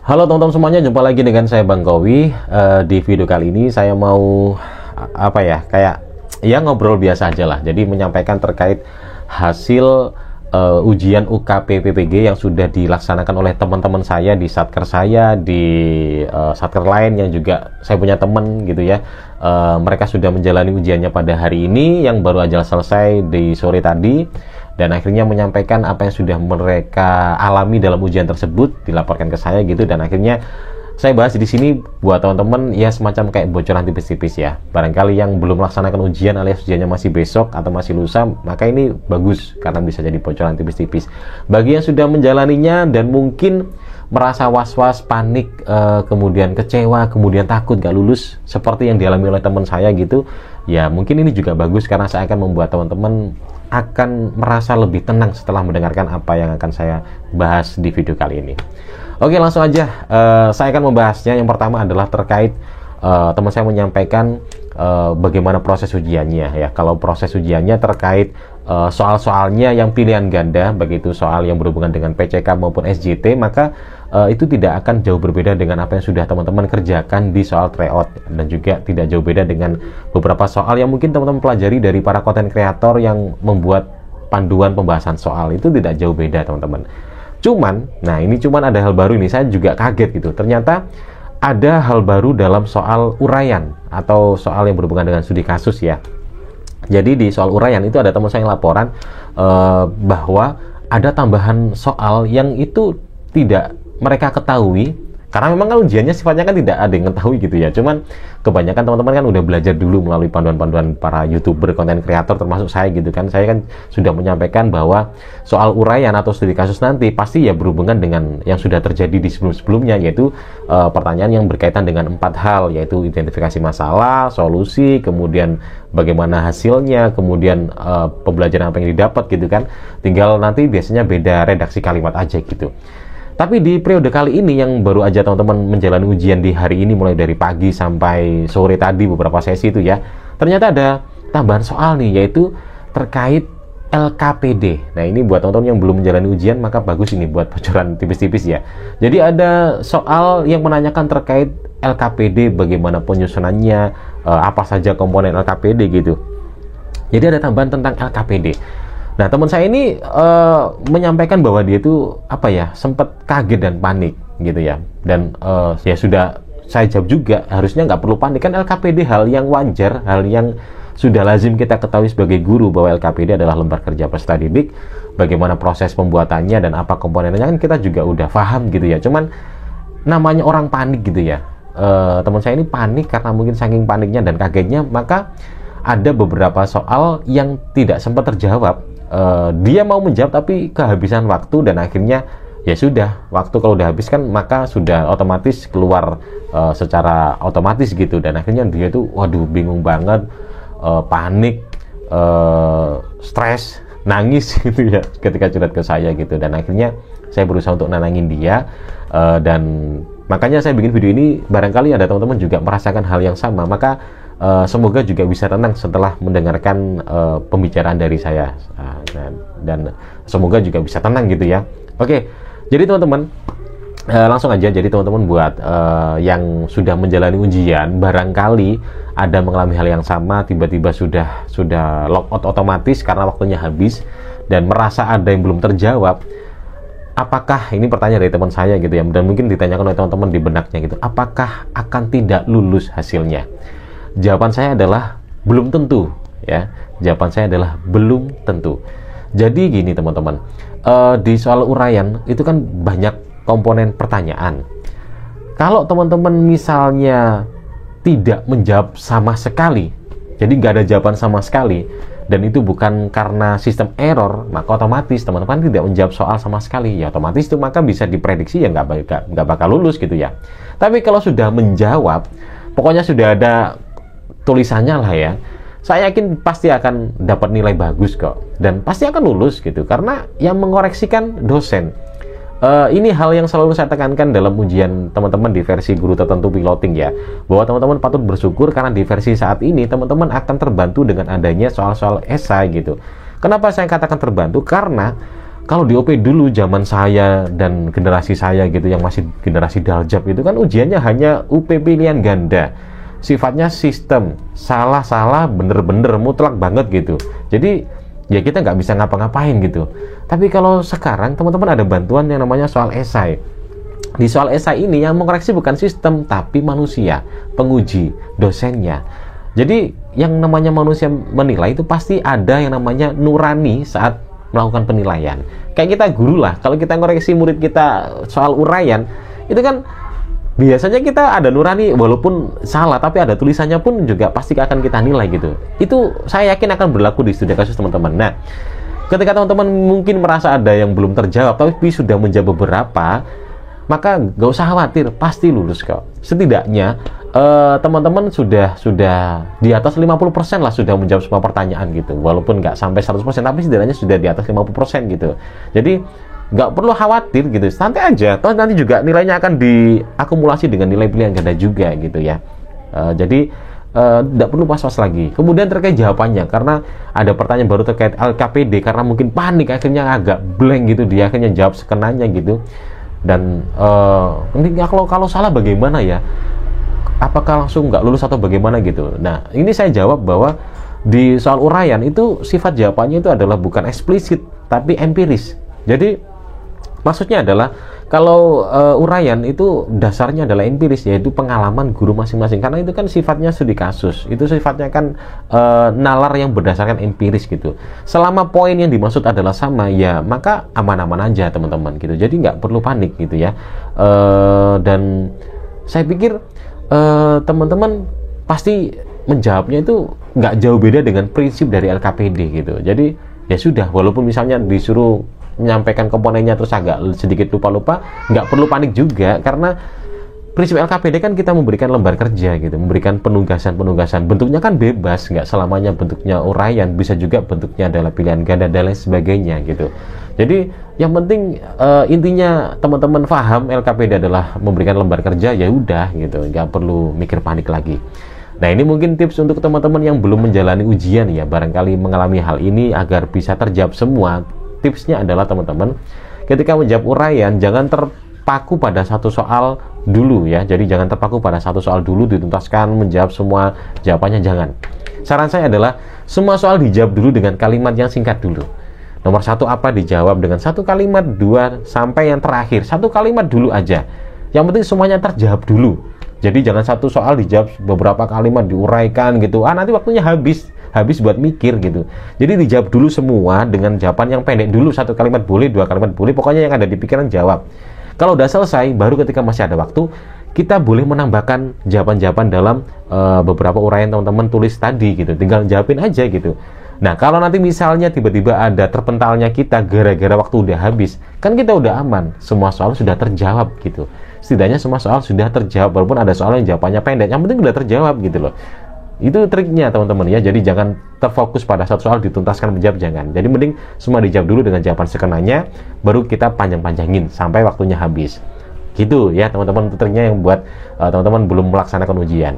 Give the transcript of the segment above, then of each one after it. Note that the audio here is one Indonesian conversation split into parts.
Halo teman-teman semuanya, jumpa lagi dengan saya Bang Kowi. Di video kali ini saya mau kayak ngobrol biasa aja lah. Jadi menyampaikan terkait hasil ujian UKP PPG yang sudah dilaksanakan oleh teman-teman saya di satker saya, di satker lain yang juga saya punya teman gitu ya. Mereka sudah menjalani ujiannya pada hari ini yang baru aja selesai di sore tadi. Dan akhirnya menyampaikan apa yang sudah mereka alami dalam ujian tersebut, dilaporkan ke saya gitu. Dan akhirnya saya bahas di sini buat teman-teman ya, semacam kayak bocoran tipis-tipis ya. Barangkali yang belum melaksanakan ujian alias ujiannya masih besok atau masih lusa, maka ini bagus karena bisa jadi bocoran tipis-tipis. Bagi yang sudah menjalaninya dan mungkin merasa was-was, panik, kemudian kecewa, kemudian takut gak lulus seperti yang dialami oleh teman saya gitu, ya mungkin ini juga bagus karena saya akan membuat teman-teman akan merasa lebih tenang setelah mendengarkan apa yang akan saya bahas di video kali ini. Oke, langsung aja saya akan membahasnya. Yang pertama adalah terkait teman saya menyampaikan bagaimana proses ujiannya ya. Kalau proses ujiannya terkait soal-soalnya yang pilihan ganda, begitu soal yang berhubungan dengan PCK maupun SJT, maka itu tidak akan jauh berbeda dengan apa yang sudah teman-teman kerjakan di soal tryout, dan juga tidak jauh beda dengan beberapa soal yang mungkin teman-teman pelajari dari para konten kreator yang membuat panduan pembahasan soal. Itu tidak jauh beda teman-teman. Ini ada hal baru ini, saya juga kaget gitu. Ternyata ada hal baru dalam soal uraian atau soal yang berhubungan dengan studi kasus ya. Jadi di soal uraian itu ada teman saya yang laporan bahwa ada tambahan soal yang itu tidak mereka ketahui, karena memang kan ujiannya sifatnya kan tidak ada yang ketahui gitu ya. Cuman kebanyakan teman-teman kan udah belajar dulu melalui panduan-panduan para YouTuber, konten kreator termasuk saya gitu kan. Saya kan sudah menyampaikan bahwa soal uraian atau studi kasus nanti pasti ya berhubungan dengan yang sudah terjadi di sebelum-sebelumnya, yaitu pertanyaan yang berkaitan dengan 4 hal, yaitu identifikasi masalah, solusi, kemudian bagaimana hasilnya, kemudian pembelajaran apa yang didapat gitu kan. Tinggal nanti biasanya beda redaksi kalimat aja gitu. Tapi di periode kali ini yang baru aja teman-teman menjalani ujian di hari ini, mulai dari pagi sampai sore tadi beberapa sesi itu ya, ternyata ada tambahan soal nih, yaitu terkait LKPD. Nah ini buat teman-teman yang belum menjalani ujian, maka bagus ini buat bocoran tipis-tipis ya. Jadi ada soal yang menanyakan terkait LKPD, bagaimana penyusunannya, apa saja komponen LKPD gitu. Jadi ada tambahan tentang LKPD. Nah, teman saya ini menyampaikan bahwa dia itu sempat kaget dan panik gitu ya. Dan ya sudah saya jawab juga, harusnya nggak perlu panik, kan LKPD hal yang wajar, hal yang sudah lazim kita ketahui sebagai guru, bahwa LKPD adalah lembar kerja peserta didik. Bagaimana proses pembuatannya dan apa komponennya kan kita juga udah paham gitu ya. Cuman namanya orang panik gitu ya. Teman saya ini panik karena mungkin saking paniknya dan kagetnya, maka ada beberapa soal yang tidak sempat terjawab. Dia mau menjawab tapi kehabisan waktu, dan akhirnya ya sudah, waktu kalau udah habis kan maka sudah otomatis keluar secara otomatis gitu. Dan akhirnya dia tuh waduh bingung banget, panik, stres, nangis gitu ya ketika curhat ke saya gitu. Dan akhirnya saya berusaha untuk nenangin dia, dan makanya saya bikin video ini, barangkali ada teman-teman juga merasakan hal yang sama. Maka semoga juga bisa tenang setelah mendengarkan pembicaraan dari saya, dan semoga juga bisa tenang gitu ya. Oke, jadi teman-teman langsung aja. Jadi teman-teman buat yang sudah menjalani ujian, barangkali ada mengalami hal yang sama, tiba-tiba sudah logout otomatis karena waktunya habis dan merasa ada yang belum terjawab. Apakah, ini pertanyaan dari teman saya gitu ya, dan mungkin ditanyakan oleh teman-teman di benaknya gitu, apakah akan tidak lulus hasilnya? Jawaban saya adalah belum tentu ya. Jawaban saya adalah belum tentu. Jadi gini teman-teman, di soal uraian itu kan banyak komponen pertanyaan. Kalau teman-teman misalnya tidak menjawab sama sekali, jadi nggak ada jawaban sama sekali, dan itu bukan karena sistem error, maka otomatis teman-teman tidak menjawab soal sama sekali. Ya otomatis itu maka bisa diprediksi ya nggak bakal lulus gitu ya. Tapi kalau sudah menjawab, pokoknya sudah ada tulisannya lah ya, saya yakin pasti akan dapat nilai bagus kok, dan pasti akan lulus gitu, karena yang mengoreksikan dosen. Ini hal yang selalu saya tekankan dalam ujian teman-teman di versi guru tertentu piloting ya, bahwa teman-teman patut bersyukur karena di versi saat ini teman-teman akan terbantu dengan adanya soal-soal esai gitu. Kenapa saya katakan terbantu? Karena Kalau di OP dulu zaman saya dan generasi saya gitu yang masih generasi daljab itu kan ujiannya hanya UP pilihan ganda. Sifatnya sistem, salah-salah bener-bener mutlak banget gitu. Jadi ya kita nggak bisa ngapa-ngapain gitu. Tapi kalau sekarang teman-teman ada bantuan yang namanya soal esai. Di soal esai ini yang mengkoreksi bukan sistem tapi manusia, penguji, dosennya. Jadi yang namanya manusia menilai itu pasti ada yang namanya nurani saat melakukan penilaian. Kayak kita guru lah, kalau kita ngoreksi murid kita soal uraian, itu kan biasanya kita ada nurani walaupun salah, tapi ada tulisannya pun juga pasti akan kita nilai gitu. Itu saya yakin akan berlaku di studi kasus teman-teman. Nah, ketika teman-teman mungkin merasa ada yang belum terjawab, tapi sudah menjawab beberapa, maka nggak usah khawatir, pasti lulus kok. Setidaknya teman-teman sudah di atas 50% lah sudah menjawab semua pertanyaan gitu, walaupun nggak sampai 100%, tapi setidaknya sudah di atas 50% gitu. Jadi nggak perlu khawatir gitu, santai aja. Toh nanti juga nilainya akan diakumulasi dengan nilai pilihan ganda juga gitu ya. Jadi tidak perlu was-was lagi. Kemudian terkait jawabannya, karena ada pertanyaan baru terkait LKPD, karena mungkin panik akhirnya agak blank gitu, dia akhirnya jawab sekenanya gitu. Dan ini kalau salah bagaimana ya? Apakah langsung nggak lulus atau bagaimana gitu? Nah, ini saya jawab bahwa di soal uraian itu sifat jawabannya itu adalah bukan eksplisit tapi empiris. Jadi maksudnya adalah kalau uraian itu dasarnya adalah empiris, yaitu pengalaman guru masing-masing, karena itu kan sifatnya studi kasus, itu sifatnya kan nalar yang berdasarkan empiris gitu. Selama poin yang dimaksud adalah sama, ya maka aman-aman aja teman-teman gitu. Jadi nggak perlu panik gitu ya. Dan saya pikir teman-teman pasti menjawabnya itu nggak jauh beda dengan prinsip dari LKPD gitu. Jadi ya sudah, walaupun misalnya disuruh menyampaikan komponennya terus agak sedikit lupa-lupa, nggak perlu panik juga, karena prinsip LKPD kan kita memberikan lembar kerja gitu, memberikan penugasan-penugasan, bentuknya kan bebas, nggak selamanya bentuknya uraian, bisa juga bentuknya adalah pilihan ganda dan lain sebagainya gitu. Jadi yang penting intinya teman-teman paham LKPD adalah memberikan lembar kerja, ya udah gitu, nggak perlu mikir panik lagi. Nah, ini mungkin tips untuk teman-teman yang belum menjalani ujian ya, barangkali mengalami hal ini agar bisa terjawab semua. Tipsnya adalah teman-teman, ketika menjawab uraian jangan terpaku pada satu soal dulu ya. Jadi jangan terpaku pada satu soal dulu dituntaskan menjawab semua jawabannya, jangan. Saran saya adalah semua soal dijawab dulu dengan kalimat yang singkat dulu. Nomor satu apa dijawab dengan satu kalimat, dua sampai yang terakhir satu kalimat dulu aja. Yang penting semuanya terjawab dulu. Jadi jangan satu soal dijawab beberapa kalimat diuraikan gitu. Nanti waktunya habis buat mikir gitu. Jadi dijawab dulu semua dengan jawaban yang pendek dulu, satu kalimat boleh, dua kalimat boleh, pokoknya yang ada di pikiran jawab. Kalau udah selesai, baru ketika masih ada waktu, kita boleh menambahkan jawaban-jawaban dalam beberapa uraian teman-teman tulis tadi gitu. Tinggal jawabin aja gitu. Nah, kalau nanti misalnya tiba-tiba ada terpentalnya kita gara-gara waktu udah habis, kan kita udah aman, semua soal sudah terjawab gitu. Setidaknya semua soal sudah terjawab, walaupun ada soal yang jawabannya pendek, yang penting udah terjawab gitu loh. Itu triknya teman-teman ya. Jadi jangan terfokus pada satu soal dituntaskan menjawab, jangan. Jadi mending semua dijawab dulu dengan jawaban sekenanya, baru kita panjang-panjangin sampai waktunya habis. Gitu ya teman-teman, itu triknya yang buat teman-teman belum melaksanakan ujian.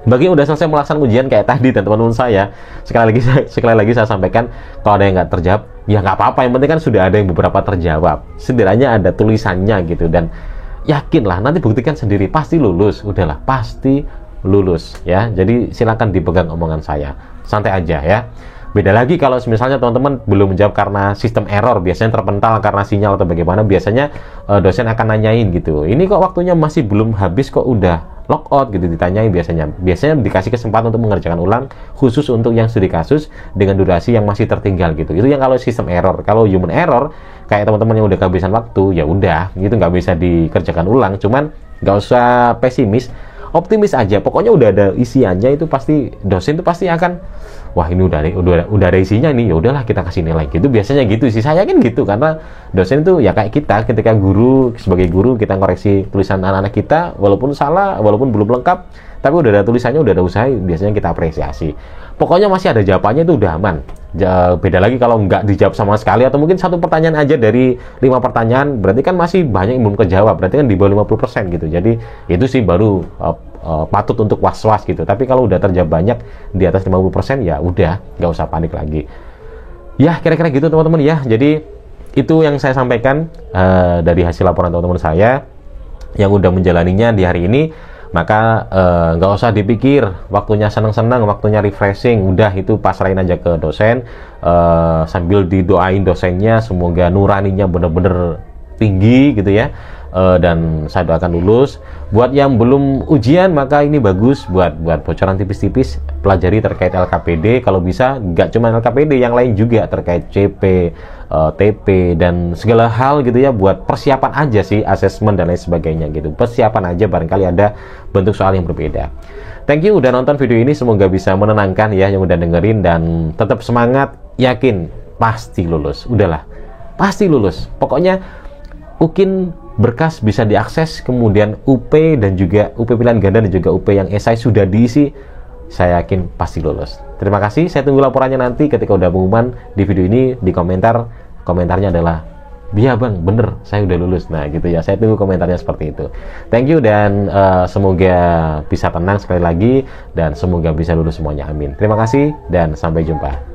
Bagi yang udah selesai melaksanakan ujian kayak tadi dan teman-teman saya, sekali lagi saya sampaikan, kalau ada yang nggak terjawab, ya nggak apa-apa. Yang penting kan sudah ada yang beberapa terjawab. Setidaknya ada tulisannya gitu, dan yakinlah nanti buktikan sendiri, pasti lulus. Udahlah, pasti lulus ya. Jadi silakan dipegang omongan saya, santai aja ya. Beda lagi kalau misalnya teman-teman belum menjawab karena sistem error, biasanya terpental karena sinyal atau bagaimana, biasanya dosen akan nanyain gitu, ini kok waktunya masih belum habis kok udah lockout gitu, ditanyain biasanya dikasih kesempatan untuk mengerjakan ulang khusus untuk yang studi kasus dengan durasi yang masih tertinggal gitu. Itu yang kalau sistem error. Kalau human error kayak teman-teman yang udah kehabisan waktu, ya udah gitu, nggak bisa dikerjakan ulang. Cuman nggak usah pesimis, optimis aja, pokoknya udah ada isiannya, itu pasti dosen itu pasti akan, wah ini udah ada isinya nih, ya udahlah kita kasih nilai gitu. Biasanya gitu sih, saya yakin gitu, karena dosen itu ya kayak kita, ketika sebagai guru kita ngoreksi tulisan anak-anak kita, walaupun salah, walaupun belum lengkap, tapi udah ada tulisannya, udah ada usaha, biasanya kita apresiasi. Pokoknya masih ada jawabannya, itu udah aman. Beda lagi kalau nggak dijawab sama sekali, atau mungkin satu pertanyaan aja dari 5 pertanyaan, berarti kan masih banyak yang belum kejawab, berarti kan di bawah 50% gitu. Jadi itu sih baru patut untuk was-was gitu. Tapi kalau udah terjawab banyak di atas 50%, ya udah, nggak usah panik lagi. Ya kira-kira gitu teman-teman ya. Jadi itu yang saya sampaikan dari hasil laporan teman-teman saya yang udah menjalaninya di hari ini. Maka nggak usah dipikir, waktunya senang-senang, waktunya refreshing, udah itu pasrahin aja ke dosen, sambil didoain dosennya semoga nuraninya bener-bener tinggi gitu ya. Dan saya doakan lulus. Buat yang belum ujian, maka ini bagus buat bocoran tipis-tipis, pelajari terkait LKPD. Kalau bisa nggak cuma LKPD, yang lain juga terkait CP, TP dan segala hal gitu ya, buat persiapan aja sih, asesmen dan lain sebagainya gitu. Persiapan aja, barangkali ada bentuk soal yang berbeda. Thank you udah nonton video ini, semoga bisa menenangkan ya yang udah dengerin, dan tetap semangat, yakin pasti lulus. Udahlah, pasti lulus. Pokoknya UKIN berkas bisa diakses, kemudian UP dan juga UP pilihan ganda dan juga UP yang esai sudah diisi, saya yakin pasti lulus. Terima kasih, saya tunggu laporannya nanti ketika udah pengumuman di video ini. Di komentarnya adalah, "Iya bang, bener, saya udah lulus." Nah gitu ya, saya tunggu komentarnya seperti itu. Thank you, dan semoga bisa tenang sekali lagi, dan semoga bisa lulus semuanya, amin. Terima kasih, dan sampai jumpa.